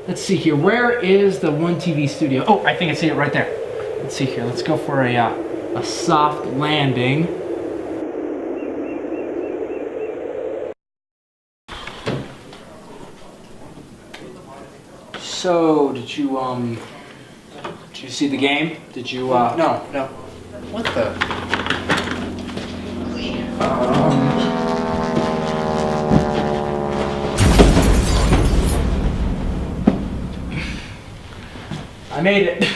Let's see here. Where is the OneTV studio? Oh, I think I see it right there. Let's see here. Let's go for a soft landing. So, did you see the game? Did you, no. What the? I made it.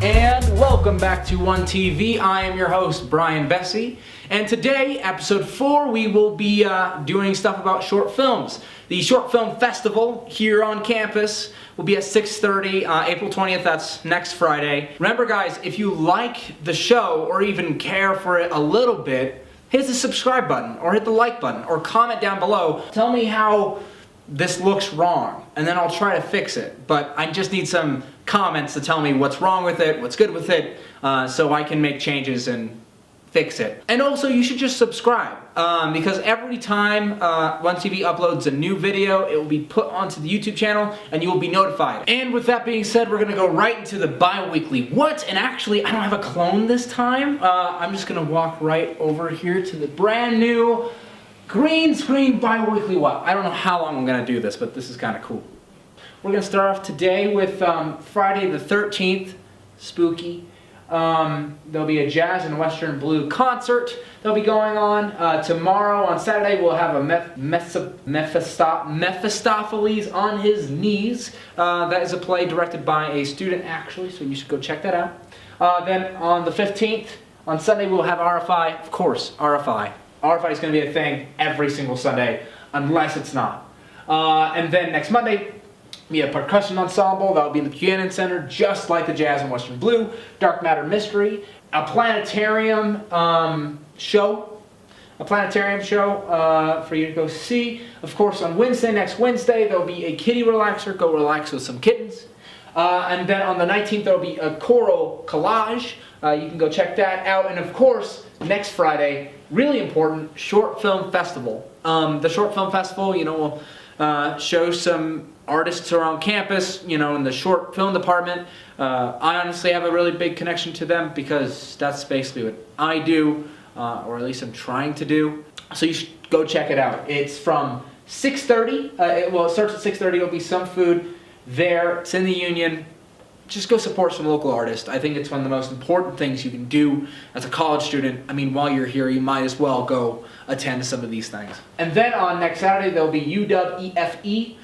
And welcome back to OneTV. I am your host, Brian Bessey. And today, episode 4, we will be doing stuff about short films. The Short Film Festival here on campus will be at 6:30, April 20th, that's next Friday. Remember guys, if you like the show or even care for it a little bit, hit the subscribe button or hit the like button or comment down below. Tell me how this looks wrong, and then I'll try to fix it. But I just need some comments to tell me what's wrong with it, what's good with it, so I can make changes and fix it. And also, you should just subscribe, because every time OneTV uploads a new video, it will be put onto the YouTube channel, and you will be notified. And with that being said, we're gonna go right into the bi-weekly what, and actually, I don't have a clone this time. I'm just gonna walk right over here to the brand new green screen bi-weekly what. I don't know how long I'm gonna do this, but this is kind of cool. We're gonna start off today with Friday the 13th, spooky. There'll be a jazz and western blue concert that'll be going on. Tomorrow on Saturday we'll have a Mephistopheles on His Knees. That is a play directed by a student actually, so you should go check that out. Then on the 15th, on Sunday we'll have RFI, of course, RFI. RFI is going to be a thing every single Sunday, unless it's not. And then next Monday, we have percussion ensemble. That'll be in the Buchanan Center, just like the Jazz and Western Blue. Dark Matter Mystery. A planetarium show. A planetarium show for you to go see. Of course, on Wednesday, next Wednesday, there'll be a kitty relaxer. Go relax with some kittens. And then on the 19th, there'll be a choral collage. You can go check that out. And of course, next Friday, really important, Short Film Festival. The Short Film Festival, you know, will show some artists around campus, you know, in the short film department. I honestly have a really big connection to them because that's basically what I do, or at least I'm trying to do. So you should go check it out. It's from 6:30. It starts at 6:30. There'll be some food there. It's in the Union. Just go support some local artists. I think it's one of the most important things you can do as a college student. I mean, while you're here, you might as well go attend some of these things. And then on next Saturday, there'll be UW-EFE,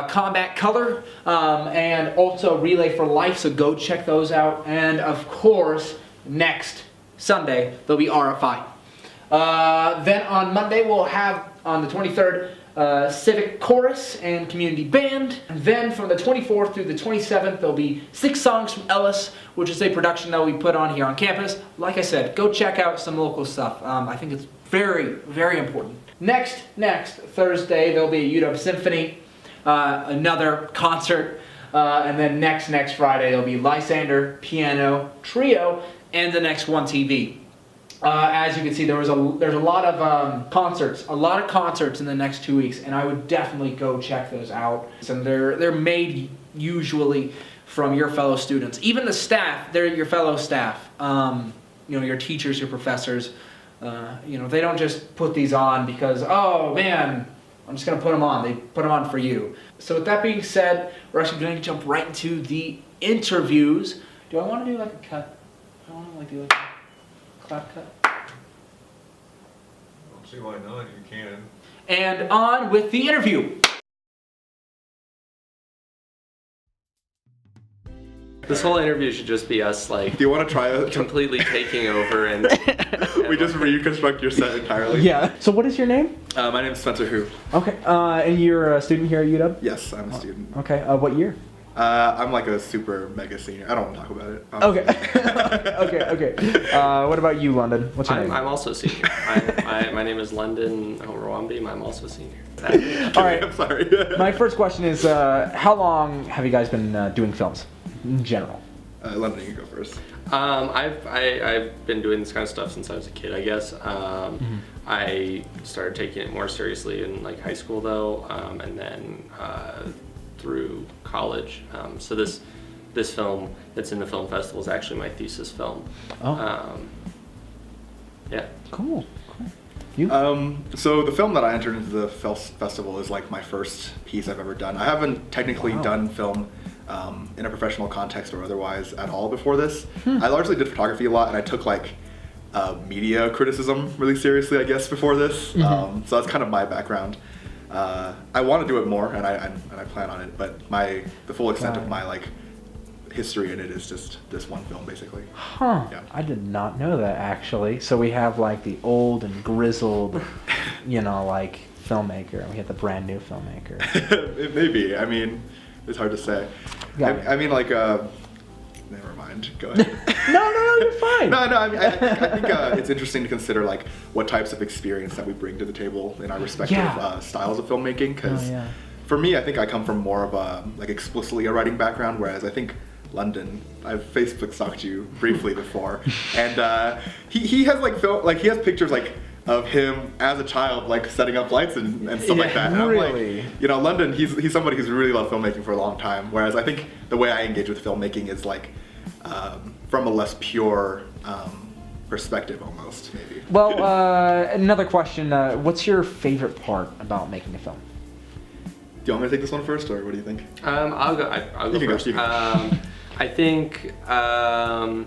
Combat Color, and also Relay for Life, so go check those out. And of course, next Sunday, there'll be RFI. Then on Monday, we'll have, on the 23rd, Civic Chorus and Community Band. And then from the 24th through the 27th, there'll be 6 songs from Ellis, which is a production that we put on here on campus. Like I said, go check out some local stuff. I think it's very, very important. Next Thursday, there'll be a UW Symphony, another concert. And then next Friday, there'll be Lysander Piano Trio, and the next OneTV. As you can see, there's a lot of concerts in the next 2 weeks, and I would definitely go check those out. And they're made usually from your fellow students, even the staff. They're your fellow staff. You know, your teachers, your professors. You know, they don't just put these on because, oh man, I'm just gonna put them on. They put them on for you. So with that being said, we're actually going to jump right into the interviews. Do I want to do like a cut? I want to like do like a clap cut. I don't see why not. You can. And on with the interview. This whole interview should just be us, like, do you want to try it? completely taking over and We just reconstruct your set entirely. Yeah. So what is your name? My name is Spencer Hu. Okay. And you're a student here at UW? Yes, I'm a student. Okay. What year? I'm like a super mega senior. I don't want to talk about it. Honestly. Okay. What about you, London? What's your name? I'm also a senior. My name is London Wambeam. I'm also a senior. All right. I'm sorry. My first question is, how long have you guys been doing films in general? London, you can go first. I've been doing this kind of stuff since I was a kid, I guess. I started taking it more seriously in like high school though, and then through college. So this film that's in the film festival is actually my thesis film. Oh. Yeah. Cool. You? So the film that I entered into the festival is like my first piece I've ever done. I haven't technically done film in a professional context or otherwise at all before this. I largely did photography a lot, and I took like media criticism really seriously, I guess, before this. So that's kind of my background. I want to do it more, and I plan on it. But the full extent of my like history in it is just this one film, basically. Huh. Yeah. I did not know that, actually. So we have like the old and grizzled, like filmmaker, and we have the brand new filmmaker. It may be. I mean, it's hard to say. I mean, like, never mind. Go ahead. No, you're fine. No. I mean, I think it's interesting to consider like what types of experience that we bring to the table in our respective styles of filmmaking. Because for me, I think I come from more of a like explicitly a writing background, whereas I think London, I've Facebook stalked you briefly before, and he has like he has pictures like of him as a child, like setting up lights and stuff like that. And really? I'm like, London, he's somebody who's really loved filmmaking for a long time. Whereas I think the way I engage with filmmaking is like from a less pure perspective, almost maybe. Well, another question. What's your favorite part about making a film? Do you want me to take this one first, or what do you think? I'll go. I'll go first. I think I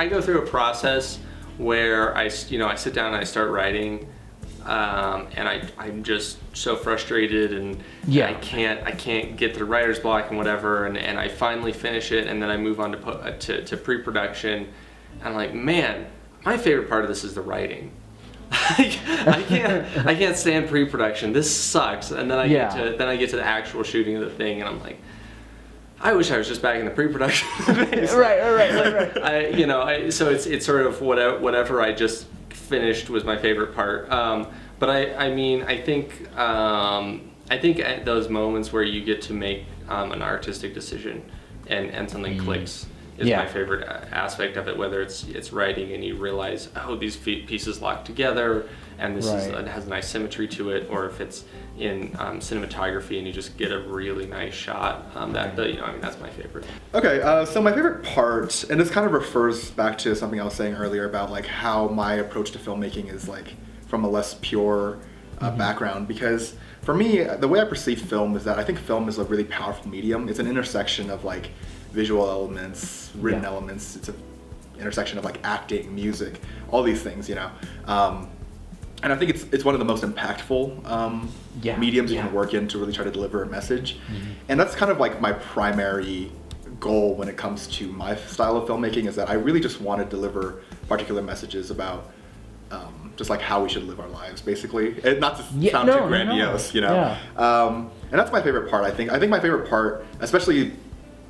go through a process where I sit down and I start writing, and I'm just so frustrated and I can't get to the writer's block and whatever, and I finally finish it, and then I move on to pre-production, and I'm like, man, my favorite part of this is the writing. I can't stand pre-production. This sucks. And then I get to the actual shooting of the thing, and I'm like, I wish I was just back in the pre-production phase. Right. So it's sort of whatever I just finished was my favorite part. But I think at those moments where you get to make an artistic decision and something clicks is my favorite aspect of it. Whether it's writing and you realize, oh, these pieces lock together and this has a nice symmetry to it, or if it's in cinematography and you just get a really nice shot. That's my favorite. Okay, so my favorite part, and this kind of refers back to something I was saying earlier about like how my approach to filmmaking is like from a less pure background, because for me, the way I perceive film is that I think film is a really powerful medium. It's an intersection of like visual elements, written elements. It's an intersection of like acting, music, all these things, and I think it's one of the most impactful mediums you can work in to really try to deliver a message. And that's kind of like my primary goal when it comes to my style of filmmaking, is that I really just want to deliver particular messages about just like how we should live our lives, basically. And not to sound too grandiose, and that's my favorite part. I think my favorite part, especially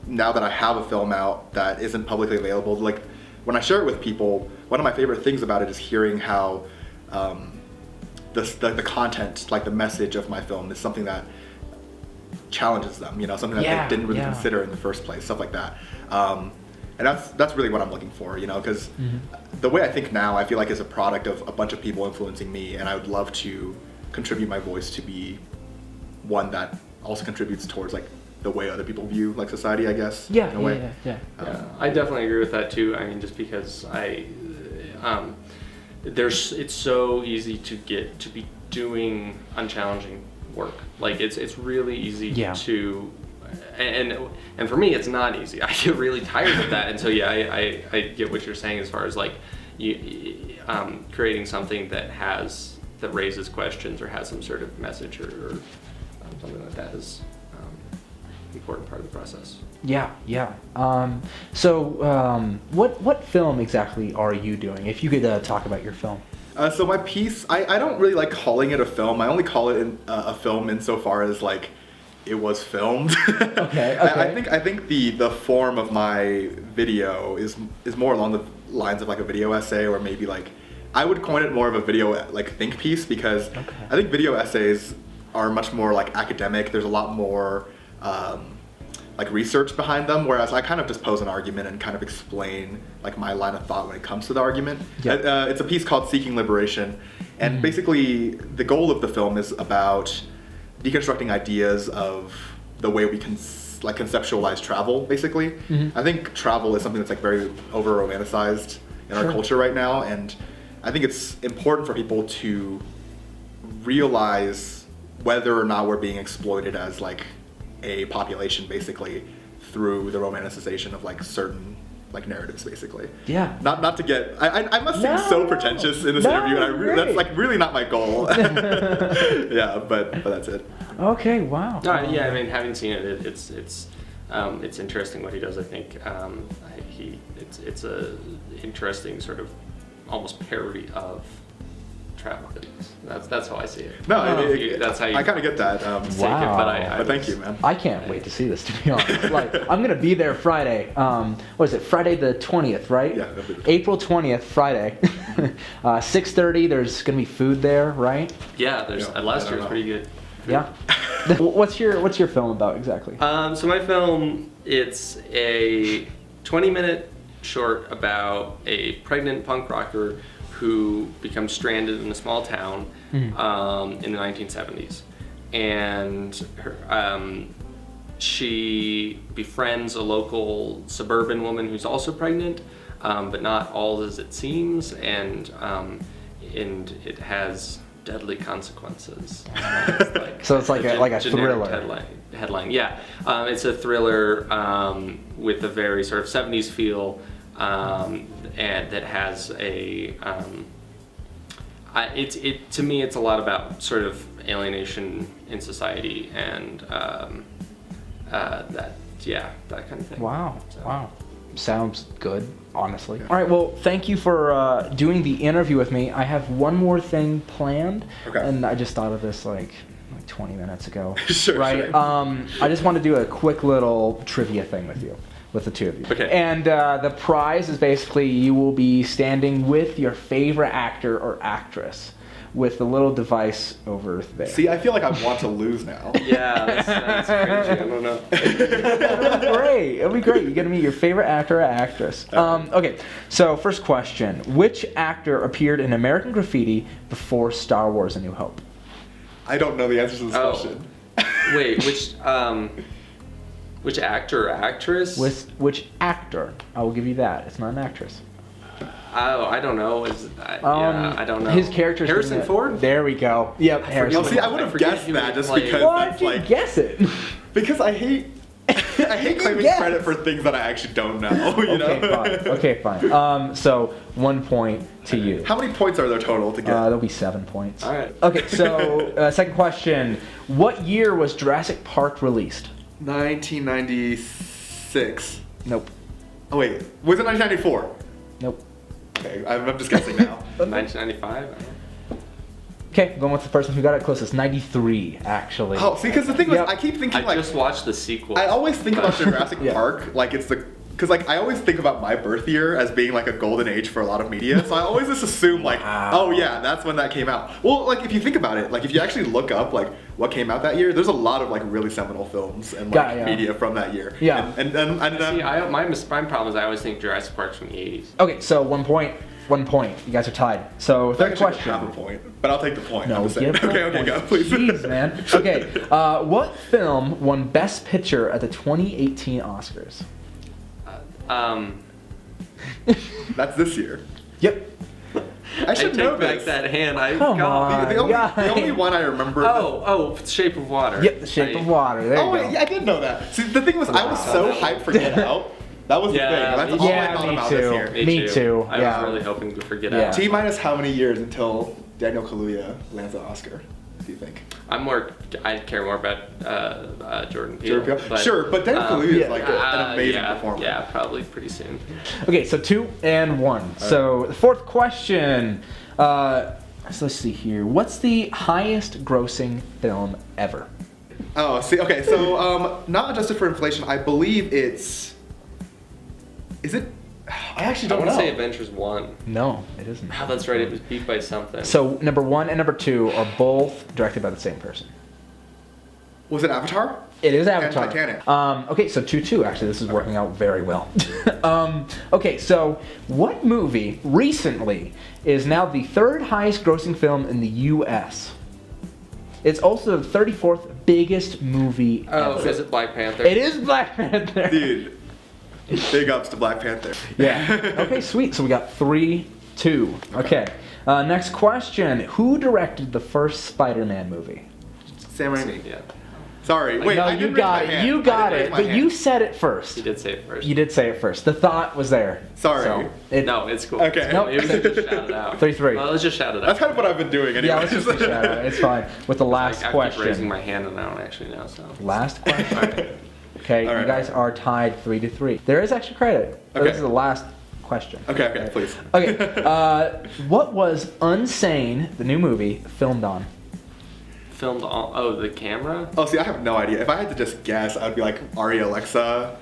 now that I have a film out that isn't publicly available, like when I share it with people, one of my favorite things about it is hearing how the content, like the message of my film, is something that challenges them, something that they didn't really consider in the first place, stuff like that. And that's really what I'm looking for, because the way I think now, I feel like is a product of a bunch of people influencing me, and I would love to contribute my voice to be one that also contributes towards like the way other people view like society, I guess. Yeah. I definitely agree with that too. I mean, just because it's so easy to be doing unchallenging work. Like it's really easy to, and for me it's not easy. I get really tired of that. And so I get what you're saying as far as like creating something that raises questions or has some sort of message or something like that is important part of the process. What film exactly are you doing? If you could talk about your film. So my piece, I don't really like calling it a film. I only call it a film insofar as like it was filmed. Okay. I think the form of my video is more along the lines of like a video essay, or maybe like I would coin it more of a video like think piece, because I think video essays are much more like academic. There's a lot more like research behind them, whereas I kind of just pose an argument and kind of explain like my line of thought when it comes to the argument. Yep. It's a piece called Seeking Liberation, and basically the goal of the film is about deconstructing ideas of the way we can like conceptualize travel, basically. I think travel is something that's like very over romanticized in our culture right now, and I think it's important for people to realize whether or not we're being exploited as like a population, basically, through the romanticization of like certain like narratives, basically. Yeah. Not to get I must seem so pretentious in this interview, and that's like really not my goal. Yeah, but that's it. Okay. Wow. No, yeah. I mean, having seen it, it's interesting what he does. I think it's a interesting sort of almost parody of travel. That's how I see it. No, that's how you. I kind of get that. Wow. But thank you, man. I can't wait to see this, to be honest. Like, I'm gonna be there Friday. What is it? Friday the 20th, right? Yeah. April 20th, Friday. 6:30. There's gonna be food there, right? Yeah. There's last year was pretty good. Yeah. What's your film about exactly? So my film, it's a 20-minute short about a pregnant punk rocker who becomes stranded in a small town in the 1970s, and she befriends a local suburban woman who's also pregnant, but not all as it seems, and it has deadly consequences. So it's like a thriller. Headline, yeah. It's a thriller with a very sort of 70s feel. And that has a, to me, it's a lot about sort of alienation in society and that kind of thing. Wow. Wow. Sounds good, honestly. All right, well, thank you for doing the interview with me. I have one more thing planned, and I just thought of this like 20 minutes ago. Sure. I just want to do a quick little trivia thing with you. With the two of you. Okay. And the prize is basically you will be standing with your favorite actor or actress with a little device over there. See, I feel like I want to lose now. Yeah, that's crazy. I don't know. It'll be great. It'll be great. You get to meet your favorite actor or actress. Okay, so first question. Which actor appeared in American Graffiti before Star Wars A New Hope? I don't know the answer to this question. Wait, which actor or actress? Which actor? I will give you that. It's not an actress. Oh, I don't know. I don't know. His character's Harrison Ford? There we go. Yep, Harrison Ford. See, I would have guessed that just because Why that's did you like... guess it? Because I hate claiming credit for things that I actually don't know, you know? Okay, fine. So 1 point to you. How many points are there total to get? There'll be 7 points. All right. Okay, so second question. What year was Jurassic Park released? 1996. Nope. Oh wait, was it 1994? Nope. Okay, I'm just guessing now. 1995? Okay, going with the person who got it closest. 93, actually. Oh, see, because the thing was, I keep thinking I just watched the sequel. I always think about Jurassic Park like it's the... Because like I always think about my birth year as being like a golden age for a lot of media, so I always just assume like, oh yeah, that's when that came out. Well, like if you think about it, like if you actually look up like what came out that year, there's a lot of like really seminal films and like media from that year. Yeah. And my problem is I always think Jurassic Park's from the 80s. Okay, so 1 point. 1 point. You guys are tied. So third question. Half a point, but I'll take the point. No, okay, go, please. Jeez, man. Okay, what film won Best Picture at the 2018 Oscars? That's this year. Yep. I should know take back that hand. Come on, the only one I remember. Shape of Water. Yep, The Shape of Water. There you go. Yeah, I did know that. See, the thing was, I was so hyped for Get Out. That was the thing. That's all I thought about this year. Me too. I was really hoping to forget Out. T minus how many years until Daniel Kaluuya lands an Oscar? Do you think? I care more about Jordan Peele. Sure, but Daniel Kaluuya is like an amazing performer. Yeah, probably pretty soon. Okay, so 2 and 1. So the fourth question. So let's see here. What's the highest grossing film ever? Oh, see, okay, so not adjusted for inflation. I believe it's. Is it? I actually I don't want know. to say Avengers 1. No, it isn't. Oh, that's right. It was beat by something. So number 1 and number 2 are both directed by the same person. Was it Avatar? It is Avatar. And Titanic. Okay, so 2-2. Actually, this is working out very well. Okay, so what movie recently is now the 3rd highest grossing film in the U.S.? It's also the 34th biggest movie ever. Is it Black Panther? It is Black Panther. Dude, big ups to Black Panther. Yeah. Okay, sweet. So we got 3-2. Okay. Next question. Who directed the first Spider-Man movie? Sam Raimi. Yeah. Sorry, wait, no, I you didn't got raise my it. hand. You I got didn't raise it, my but hand. you said it first. You did say it first. You did say it first. The thought was there. Sorry. So it, No, it's cool. Okay. Nope. Maybe we should just shout it out. 3-3. Well, let's just shout it out. That's kind of what I've been doing anyway. Yeah, let's just shout out. It's fine. With the last I keep question. raising my hand and I don't actually know. So. Last question. Okay, All right. you guys are tied 3-3. There is extra credit. But Okay. This is the last question. Okay, please. Okay. What was Unsane, the new movie, filmed on? Filmed on. Oh, the camera. Oh, see, I have no idea. If I had to just guess, I would be like Ari Alexa,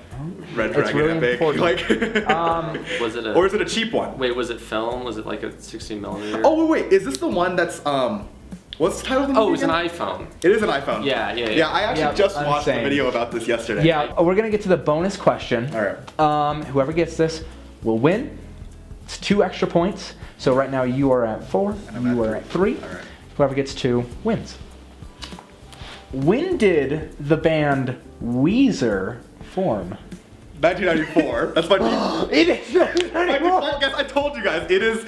Red It's Dragon really Epic. important. Like, Was it a? or is it a cheap one? Wait, was it film? Was it like a 60mm? Oh, wait, is this the one that's, what's the title of the movie? Oh, it was an again? iPhone. It is an iPhone. Yeah. Yeah, I actually Yeah, just watched a Unsane. video about this yesterday. Yeah, we're going to get to the bonus question. All right. Whoever gets this will win. It's 2 extra points. So right now you are at 4, I'm you at are at 3. All right. Whoever gets 2 wins. When did the band Weezer form? 1994. That's my default. It is. My default guess. I told you guys. It is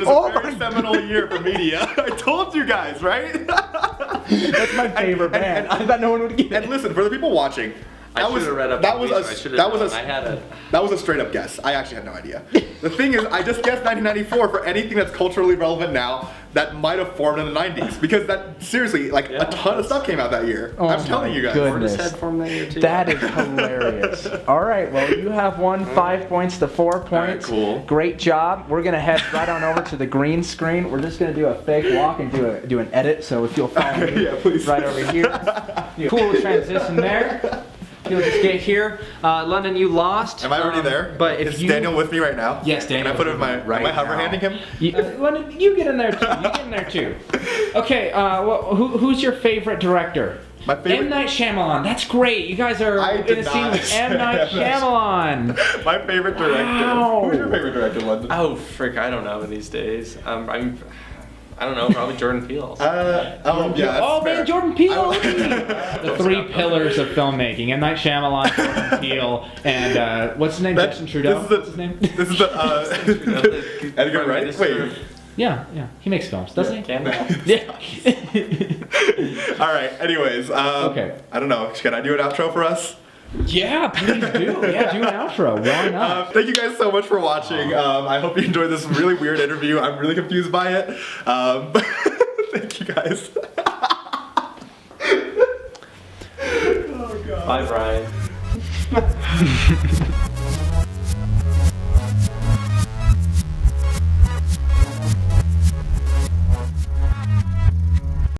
Oh a very my seminal year for media. I told you guys, right? That's my favorite band. I thought no one would get And it. listen, for the people watching, I should have read up. that on was Weezer. a I should've that was known. a I had a. that was a straight up guess. I actually had no idea. The thing is, I just guessed 1994 for anything that's culturally relevant now that might have formed in the 90s, because that seriously, like Yeah. a ton of stuff came out that year. Oh I'm telling you guys. my goodness. Portishead formed that year too. That is hilarious. All right, well, you have won 5 points to 4 points. cool. Great job. We're going to head right on over to the green screen. We're just going to do a fake walk and do an edit. So if you'll follow me Yeah, please. right over here. Cool transition there. You'll just get here. London, you lost. Am I already there? But if is you... Daniel with me right now? Yes, Daniel. Can I put it in my Right am I hover now. handing him? London, you get in there too. You get in there too. Okay, well, who's your favorite director? My favorite. M. Night Shyamalan. That's great. You guys are I in did a scene not with M. Night say Shyamalan. My favorite director. Wow. Who's your favorite director, London? Oh frick! I don't know in these days. I don't know. Probably Jordan Peele. Yeah. That's Oh fair. man, Jordan Peele. I The 3 pillars of filmmaking: M. Night Shyamalan, Jordan Peele, and what's his name? That- Justin Trudeau. This is What's his name? This is the Edgar Prime Wright. Minister. Wait. Yeah. He makes films, doesn't he? Canada. Yeah. All right. Anyways. Okay. I don't know. Can I do an outro for us? Yeah, please do. Yeah, do an outro. Why not? Thank you guys so much for watching. I hope you enjoyed this really weird interview. I'm really confused by it. Thank you guys. Oh god. Bye, Brian.